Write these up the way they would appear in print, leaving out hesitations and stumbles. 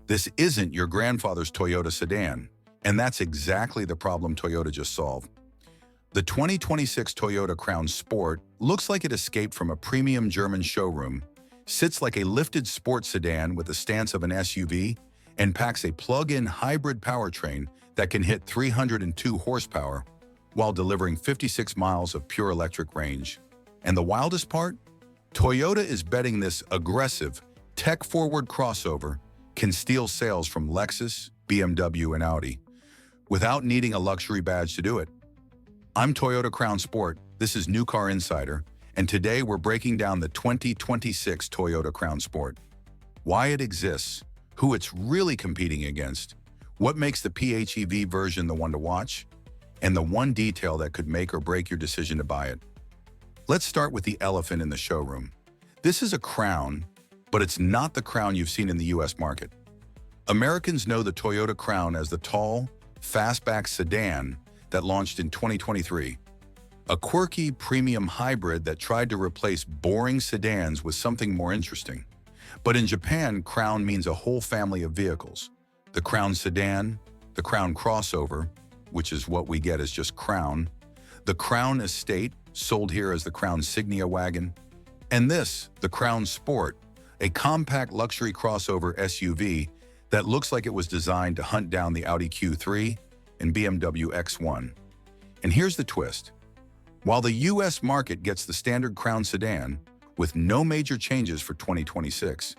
This isn't your grandfather's Toyota sedan, and that's exactly the problem Toyota just solved. The 2026 Toyota Crown Sport looks like it escaped from a premium German showroom, sits like a lifted sports sedan with the stance of an SUV, and packs a plug-in hybrid powertrain that can hit 302 horsepower while delivering 56 miles of pure electric range. And the wildest part? Toyota is betting this aggressive, tech-forward crossover can steal sales from Lexus, BMW, and Audi without needing a luxury badge to do it. I'm Toyota Crown Sport, this is New Car Insider, and today we're breaking down the 2026 Toyota Crown Sport. Why it exists, who it's really competing against, what makes the PHEV version the one to watch, and the one detail that could make or break your decision to buy it. Let's start with the elephant in the showroom. This is a Crown, but it's not the Crown you've seen in the US market. Americans know the Toyota Crown as the tall, fastback sedan that launched in 2023. A quirky premium hybrid that tried to replace boring sedans with something more interesting. But in Japan, Crown means a whole family of vehicles. The Crown Sedan, the Crown Crossover, which is what we get as just Crown, the Crown Estate, sold here as the Crown Signia Wagon, and this, the Crown Sport, a compact luxury crossover SUV that looks like it was designed to hunt down the Audi Q3 and BMW X1. And here's the twist. While the US market gets the standard Crown sedan, with no major changes for 2026,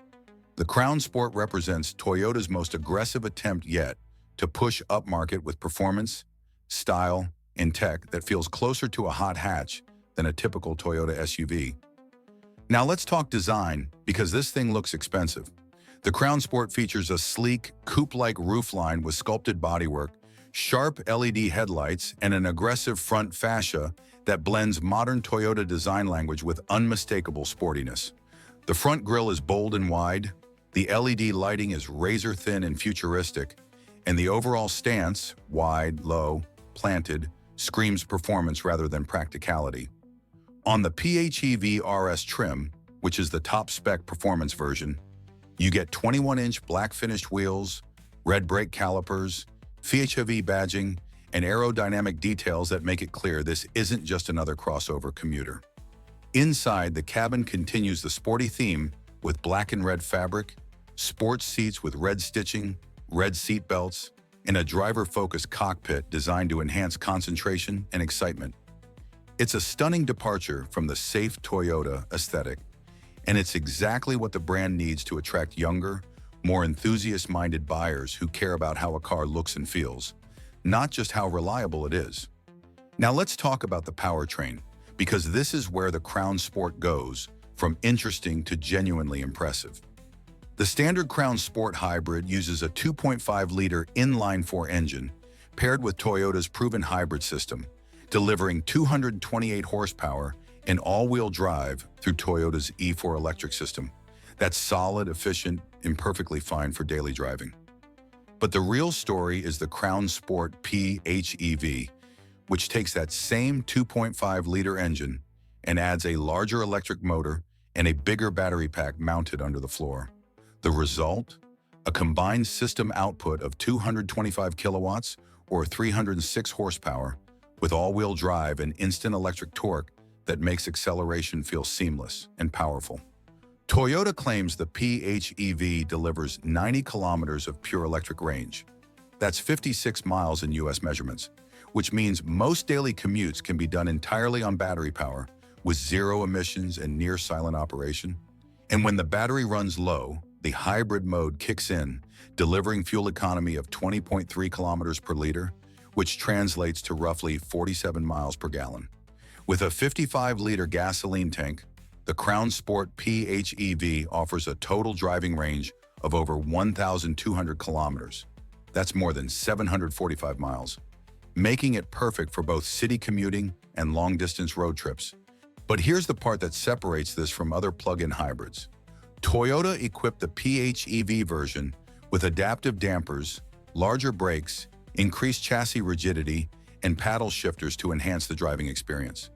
the Crown Sport represents Toyota's most aggressive attempt yet to push upmarket with performance, style, and tech that feels closer to a hot hatch than a typical Toyota SUV. Now let's talk design, because this thing looks expensive. The Crown Sport features a sleek, coupe-like roofline with sculpted bodywork, sharp LED headlights, and an aggressive front fascia that blends modern Toyota design language with unmistakable sportiness. The front grille is bold and wide, the LED lighting is razor-thin and futuristic, and the overall stance, wide, low, planted, screams performance rather than practicality. On the PHEV RS trim, which is the top-spec performance version, you get 21-inch black-finished wheels, red brake calipers, PHEV badging, and aerodynamic details that make it clear this isn't just another crossover commuter. Inside, the cabin continues the sporty theme with black and red fabric, sports seats with red stitching, red seat belts, and a driver-focused cockpit designed to enhance concentration and excitement. It's a stunning departure from the safe Toyota aesthetic, and it's exactly what the brand needs to attract younger, more enthusiast-minded buyers who care about how a car looks and feels, not just how reliable it is. Now let's talk about the powertrain, because this is where the Crown Sport goes from interesting to genuinely impressive. The standard Crown Sport Hybrid uses a 2.5-liter inline-4 engine paired with Toyota's proven hybrid system, delivering 228 horsepower and all-wheel drive through Toyota's E4 electric system. That's solid, efficient, and perfectly fine for daily driving. But the real story is the Crown Sport PHEV, which takes that same 2.5-liter engine and adds a larger electric motor and a bigger battery pack mounted under the floor. The result? A combined system output of 225 kilowatts or 306 horsepower with all-wheel drive and instant electric torque that makes acceleration feel seamless and powerful. Toyota claims the PHEV delivers 90 kilometers of pure electric range. That's 56 miles in US measurements, which means most daily commutes can be done entirely on battery power with zero emissions and near-silent operation. And when the battery runs low, the hybrid mode kicks in, delivering fuel economy of 20.3 kilometers per liter, which translates to roughly 47 miles per gallon. With a 55-liter gasoline tank, the Crown Sport PHEV offers a total driving range of over 1,200 kilometers. That's more than 745 miles, making it perfect for both city commuting and long-distance road trips. But here's the part that separates this from other plug-in hybrids. Toyota equipped the PHEV version with adaptive dampers, larger brakes, increased chassis rigidity, and paddle shifters to enhance the driving experience.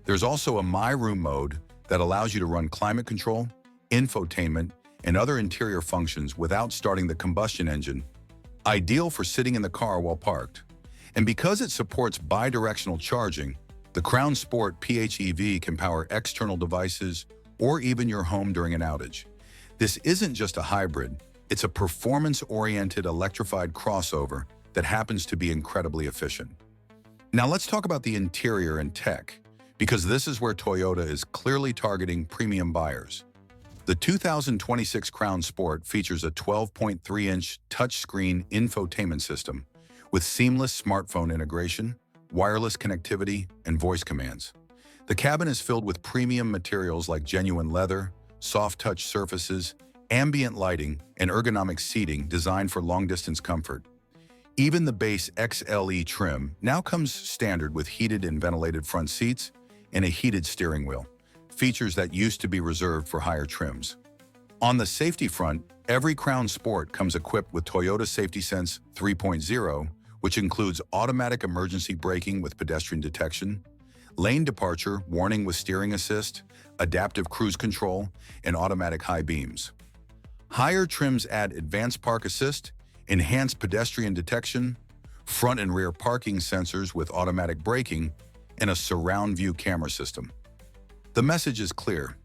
There's also a My Room mode that allows you to run climate control, infotainment, and other interior functions without starting the combustion engine, ideal for sitting in the car while parked. And because it supports bi-directional charging, the Crown Sport PHEV can power external devices or even your home during an outage. This isn't just a hybrid, it's a performance-oriented electrified crossover that happens to be incredibly efficient. Now let's talk about the interior and tech, because this is where Toyota is clearly targeting premium buyers. The 2026 Crown Sport features a 12.3-inch touchscreen infotainment system with seamless smartphone integration, wireless connectivity, and voice commands. The cabin is filled with premium materials like genuine leather, soft-touch surfaces, ambient lighting, and ergonomic seating designed for long-distance comfort. Even the base XLE trim now comes standard with heated and ventilated front seats and a heated steering wheel, features that used to be reserved for higher trims. On the safety front, every Crown Sport comes equipped with Toyota Safety Sense 3.0, which includes automatic emergency braking with pedestrian detection, lane departure warning with steering assist, adaptive cruise control, and automatic high beams. Higher trims add advanced park assist, enhanced pedestrian detection, front and rear parking sensors with automatic braking, and a surround view camera system. The message is clear.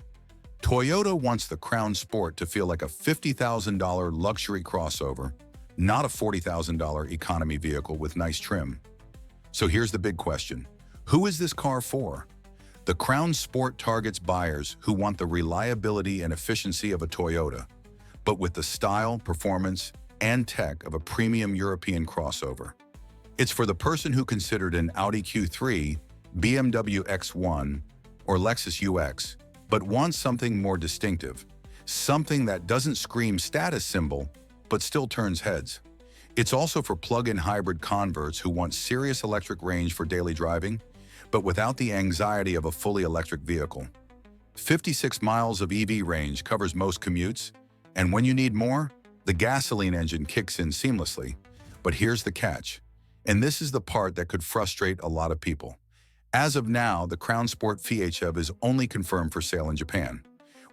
Toyota wants the Crown Sport to feel like a $50,000 luxury crossover, not a $40,000 economy vehicle with nice trim. So here's the big question. Who is this car for? The Crown Sport targets buyers who want the reliability and efficiency of a Toyota, but with the style, performance, and tech of a premium European crossover. It's for the person who considered an Audi Q3, BMW X1, or Lexus UX, but wants something more distinctive, something that doesn't scream status symbol, but still turns heads. It's also for plug-in hybrid converts who want serious electric range for daily driving, but without the anxiety of a fully electric vehicle. 56 miles of EV range covers most commutes, and when you need more, the gasoline engine kicks in seamlessly. But here's the catch, and this is the part that could frustrate a lot of people. As of now, the Crown Sport PHEV is only confirmed for sale in Japan.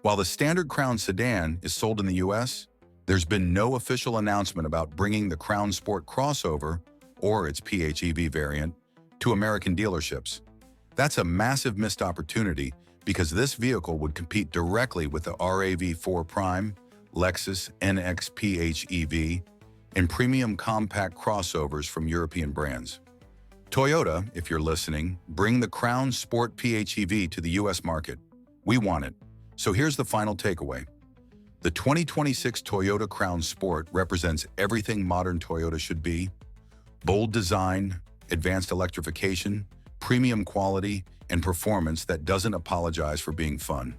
While the standard Crown sedan is sold in the US, there's been no official announcement about bringing the Crown Sport crossover, or its PHEV variant, to American dealerships. That's a massive missed opportunity because this vehicle would compete directly with the RAV4 Prime, Lexus NX PHEV, and premium compact crossovers from European brands. Toyota, if you're listening, bring the Crown Sport PHEV to the US market. We want it. So here's the final takeaway. The 2026 Toyota Crown Sport represents everything modern Toyota should be: bold design, advanced electrification, premium quality, and performance that doesn't apologize for being fun.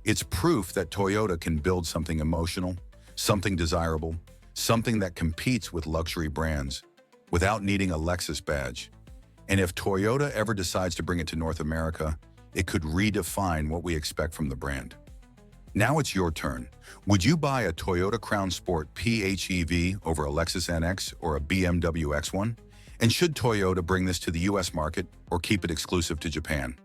It's proof that Toyota can build something emotional, something desirable, something that competes with luxury brands without needing a Lexus badge. And if Toyota ever decides to bring it to North America, it could redefine what we expect from the brand. Now it's your turn. Would you buy a Toyota Crown Sport PHEV over a Lexus NX or a BMW X1? And should Toyota bring this to the US market or keep it exclusive to Japan?